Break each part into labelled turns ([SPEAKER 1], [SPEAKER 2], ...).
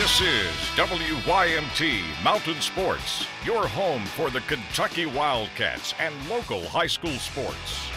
[SPEAKER 1] This is WYMT Mountain Sports, your home for the Kentucky Wildcats and local high school sports.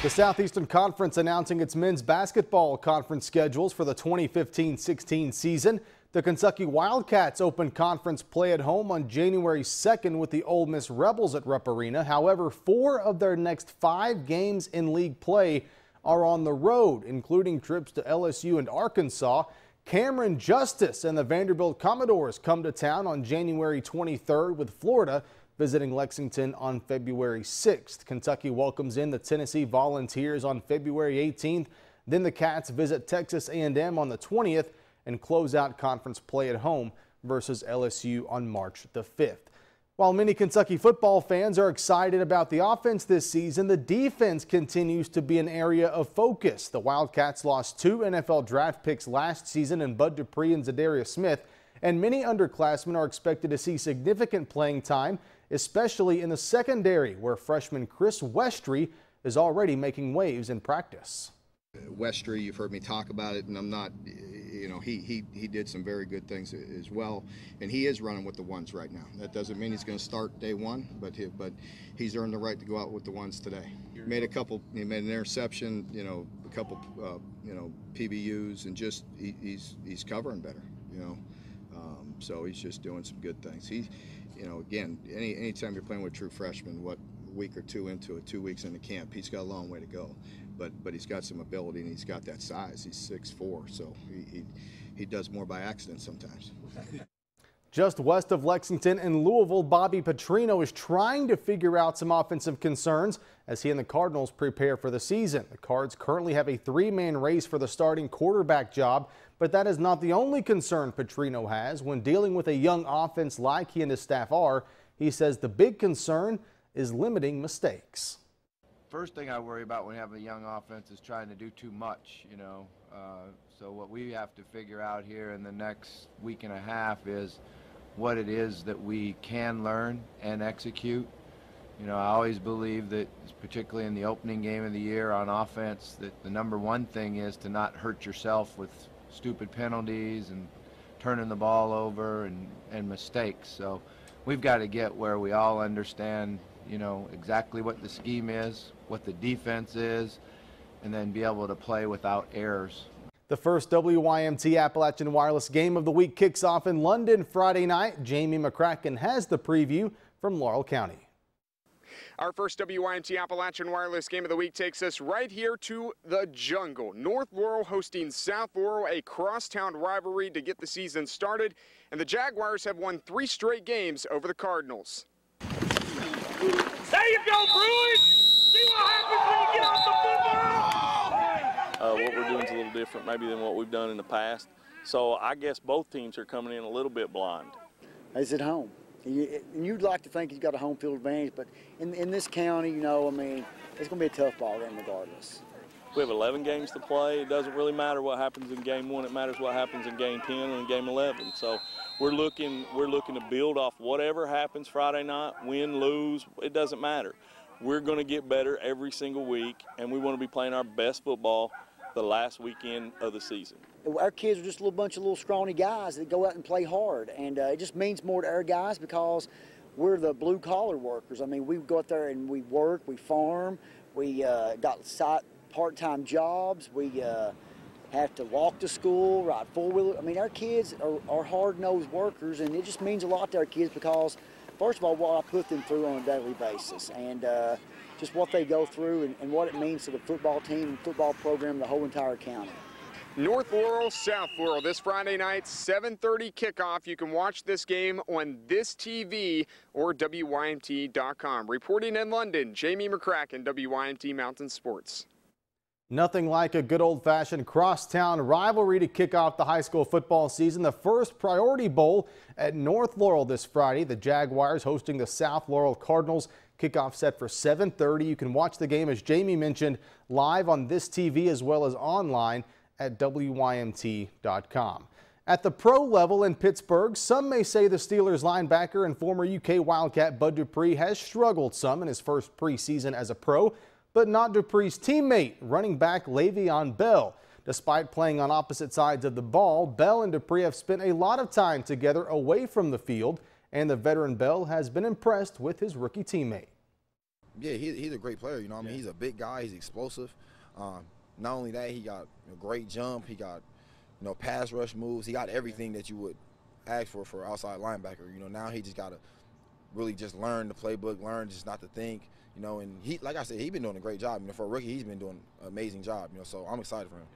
[SPEAKER 2] The Southeastern Conference announcing its men's basketball conference schedules for the 2015-16 season. The Kentucky Wildcats open conference play at home on January 2nd with the Ole Miss Rebels at Rupp Arena. However, 4 of their next 5 games in league play are on the road, including trips to LSU and Arkansas. Cameron Justice and the Vanderbilt Commodores come to town on January 23rd, with Florida visiting Lexington on February 6th. Kentucky welcomes in the Tennessee Volunteers on February 18th. Then the Cats visit Texas A&M on the 20th and close out conference play at home versus LSU on March the 5th. While many Kentucky football fans are excited about the offense this season, the defense continues to be an area of focus. The Wildcats lost 2 NFL draft picks last season in Bud Dupree and Zadarius Smith, and many underclassmen are expected to see significant playing time, especially in the secondary, where freshman Chris Westry is already making waves in practice.
[SPEAKER 3] Westry, you've heard me talk about it, and I'm not, he did some very good things as well, and he is running with the ones right now. That doesn't mean he's going to start day one, but he's earned the right to go out with the ones today. He made an interception, a couple, PBUs, and just he's covering better, so he's just doing some good things. Again, anytime you're playing with true freshmen, what, a week or two into it, 2 weeks into camp, he's got a long way to go. But he's got some ability, and he's got that size. He's 6'4", so he does more by accident sometimes.
[SPEAKER 2] Just west of Lexington in Louisville, Bobby Petrino is trying to figure out some offensive concerns as he and the Cardinals prepare for the season. The Cards currently have a 3-man race for the starting quarterback job, but that is not the only concern Petrino has. When dealing with a young offense like he and his staff are, he says the big concern is limiting mistakes.
[SPEAKER 4] First thing I worry about when you have a young offense is trying to do too much, So what we have to figure out here in the next week and a half is what it is that we can learn and execute. I always believe that, particularly in the opening game of the year on offense, that the number one thing is to not hurt yourself with stupid penalties and turning the ball over and mistakes. So we've got to get where we all understand exactly what the scheme is, what the defense is, and then be able to play without errors.
[SPEAKER 2] The first WYMT Appalachian Wireless Game of the Week kicks off in London Friday night. Jamie McCracken has the preview from Laurel County.
[SPEAKER 5] Our first WYMT Appalachian Wireless Game of the Week takes us right here to the jungle. North Laurel hosting South Laurel, a crosstown rivalry to get the season started, and the Jaguars have won 3 straight games over the Cardinals.
[SPEAKER 6] There you go, Bruins! See what happens when you get off the football!
[SPEAKER 7] What we're doing is a little different maybe than what we've done in the past. So I guess both teams are coming in a little bit blind.
[SPEAKER 8] He's at home. And you'd like to think he's got a home field advantage, but in this county, it's going to be a tough ball game regardless.
[SPEAKER 7] We have 11 games to play. It doesn't really matter what happens in game 1. It matters what happens in game 10 and game 11. So we're looking to build off whatever happens Friday night, win, lose, it doesn't matter. We're going to get better every single week, and we want to be playing our best football the last weekend of the season.
[SPEAKER 8] Our kids are just a bunch of little scrawny guys that go out and play hard, and it just means more to our guys because we're the blue-collar workers. We go out there and we work, we farm, we got part-time jobs, we have to walk to school, ride four-wheeler. Our kids are hard-nosed workers, and it just means a lot to our kids because, first of all, what I put them through on a daily basis, and just what they go through and what it means to the football team and football program, the whole entire county.
[SPEAKER 5] North Laurel, South Laurel, this Friday night, 7:30 kickoff. You can watch this game on this TV or WYMT.com. Reporting in London, Jamie McCracken, WYMT Mountain Sports.
[SPEAKER 2] Nothing like a good old-fashioned crosstown rivalry to kick off the high school football season. The first Priority Bowl at North Laurel this Friday. The Jaguars hosting the South Laurel Cardinals. Kickoff set for 7:30. You can watch the game, as Jamie mentioned, live on this TV as well as online at WYMT.com. At the pro level in Pittsburgh, some may say the Steelers linebacker and former UK Wildcat Bud Dupree has struggled some in his first preseason as a pro, but not Dupree's teammate, running back Le'Veon Bell. Despite playing on opposite sides of the ball, Bell and Dupree have spent a lot of time together away from the field, and the veteran Bell has been impressed with his rookie teammate.
[SPEAKER 9] Yeah, he's a great player. You know, I mean, he's a big guy. He's explosive. Not only that, he got a great jump. He got, pass rush moves. He got everything that you would ask for outside linebacker. Now he just got to really just learn the playbook, learn just not to think. And he, like I said, he's been doing a great job. For a rookie, he's been doing an amazing job. So I'm excited for him.